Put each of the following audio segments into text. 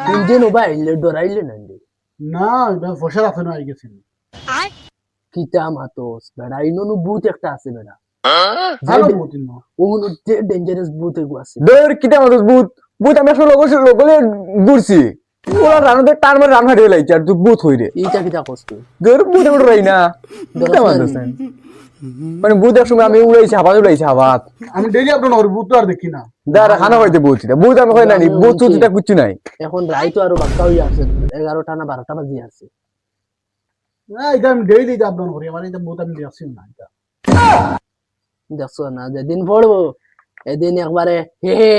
তিনজন ওবা আইলে ডরাইলে না না এটা ফসল আছে না আই গেছেন কিতা মাতোস বেড়া ইননু ভূত একটা আছে বেড়া ভালো মতিন না ওহন যে ডেঞ্জারাস ভূত এগু আছে দৌড় কিটা মাতস ভূত ভূত আমি আসলে লগলে দূরছি ওরা রানুতে টান মারে রান হারিয়ে লাইছে আর তুই ভূত হই রে এইটা কিতা কষ্ট দৌড় ভূত আমি রাই না কিটা মাতস মানে ভূত এক সময় আমি উড়াইছি হাবাত আমি ডেইলি আপনার ওর বুত আর দেখি না দাঁড়া খানা হইতে বলছি ভূত আমি হয় না ভূত চুতিটা কিচ্ছু নাই এখন রাই তো আরো বাক্কা হই আছে 11টা না 12টা বাজি আছে না এটা আমি ডেইলি আপনার করি আমার এটা বুত আমি দেখছি না এটা দেখছো না যেদিন পড়বো এদিন একবারে হে হে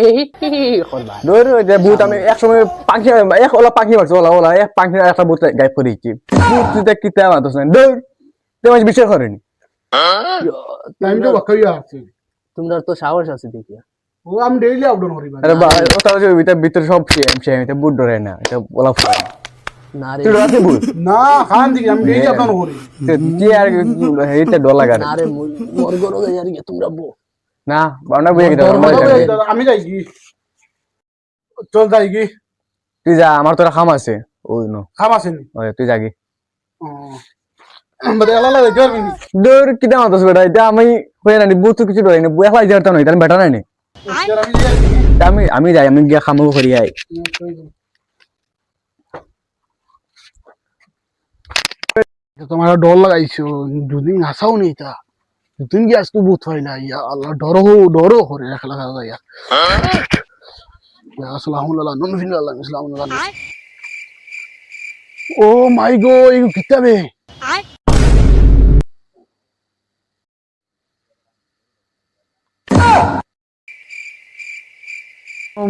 করবা দৌড় যে ভূত আমি এক সময় পাখি এক ওলা পাখি মারছে ওলা এক পাখি একটা ভূত গায়েব করে দিচ্ছি ভূত চুতিটা কিটা মাতস না দৌড় তোমার বিশ্বাস করেনি টাইম তো বাকি আছে তোমরা তো সাহস আছে দেখি ও আমি ডেইলি আপডাউন করি আরে ওটা যে ভিতরে সব সেম এটা ভূত ডরে না এটা ওলা ফাই না রে তুই রাতে ভূত না খান দিকে আমি ডেইলি আপডাউন করি কি আর এইটা ডর লাগা না রে মোর গরো যাই আর তোমরা বো না বাউন্ডা বুঝে গেছে আমি যাই কি চল যাই কি তুই যা আমার তোরা খাম আছে ওই নো খাম আছে নি ওই তুই যাগি বড় আলা লাগে করবি দৌড় কিটা মাতস বেটা এটা আমি হয়ে না বুঝতে কিছু ডরাই না একলা যাইতা নই তার বেটা নাই নি আমি যাই আমি যাই আমি গিয়া খামো করি আই তোমার ডর লাগাইছো দুদিন আসাও নেই তা দুদিন কি আজকে বুথ হইলা ইয়া আল্লাহ ডরো করে রাখলা ইয়া আসসালামু আলাইকুম ননফিনাল্লাহ আসসালামু আলাইকুম ও মাই গো এই কিতাবে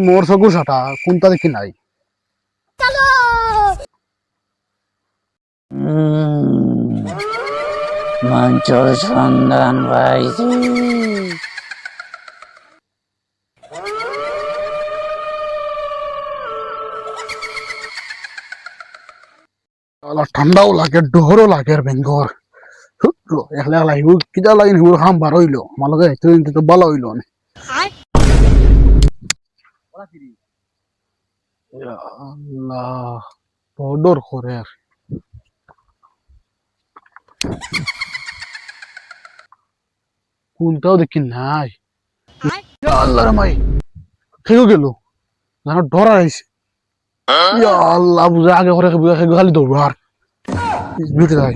মোর সগু সাটা কোনটা দেখি নাই মঞ্চর সন্ধান পাইছি আল্লাহ ঠান্ডাও লাগে ডরও লাগে আর বেঙ্গর একলা একলা হিগুর কিটা লাগিন হিগুর হাম বার হইলো আমার লগে তো ভালো হইলো না আল্লাহ বড় করে আর কোনটাও দেখি নাই আল্লাহ রামাই খেয়ে গেল জানো ডর আইছে আল্লাহ বুঝে আগে করে বুঝে খালি দৌড় আর বিউটি যাই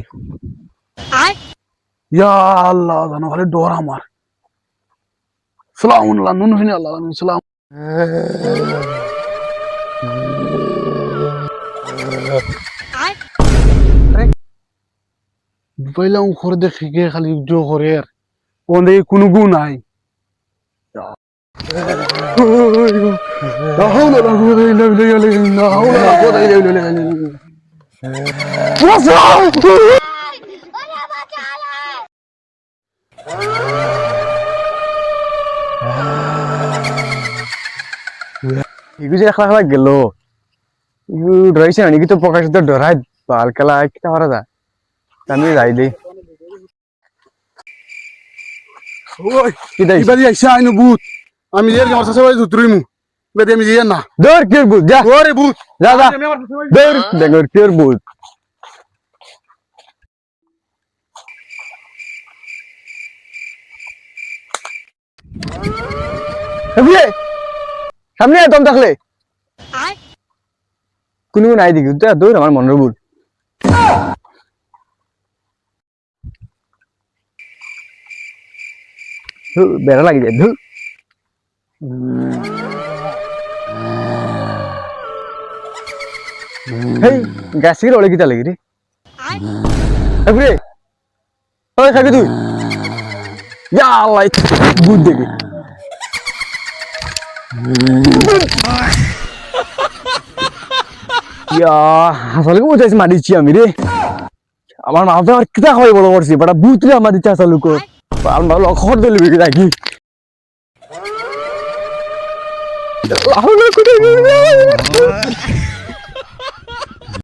ইয়া আল্লাহ জানো খালি ডর আমার সালাম আল্লাহ নুন ফিনি আল্লাহ সালাম পাইলাম করে দেখি গে খালি জো করে আর কোন দিকে কোনো গু নাই لا حول ولا قوة إلا بالله لا حول ولا قوة إلا بالله ইগুজি একলা গেল ইগু ডরাইছে না কি তো প্রকাশ তো ডরাই বাল খেলা কিটা করা যায় আমি যাই দেই ওই কি দেই ইবাদি আইসা আইনো ভূত আমি এর আমার সাথে বাড়ি তুইমু বেদে আমি যাই না দৌড় কি বুঝ যা ওরে ভূত যা যা দৌড় দেখর কি বুঝ এবিয়ে সামনে আয় তোম দেখলে কোনো নাই দেখি দৌড় আমার মনের ভুল বেড়া লাগি যায় ধুর হেই গাছের ওলে কিটা লাগি রে এবিয়ে ওই খাবি তুই ইয়া আল্লাহ বুঝ দেখি আসলে বুঝাইছি মারিছি আমি রে আমার মা তো কিতা খাওয়াই বড় করছি বাটা বুতরে আমার ইচ্ছা আসলে খবর দিলি নাকি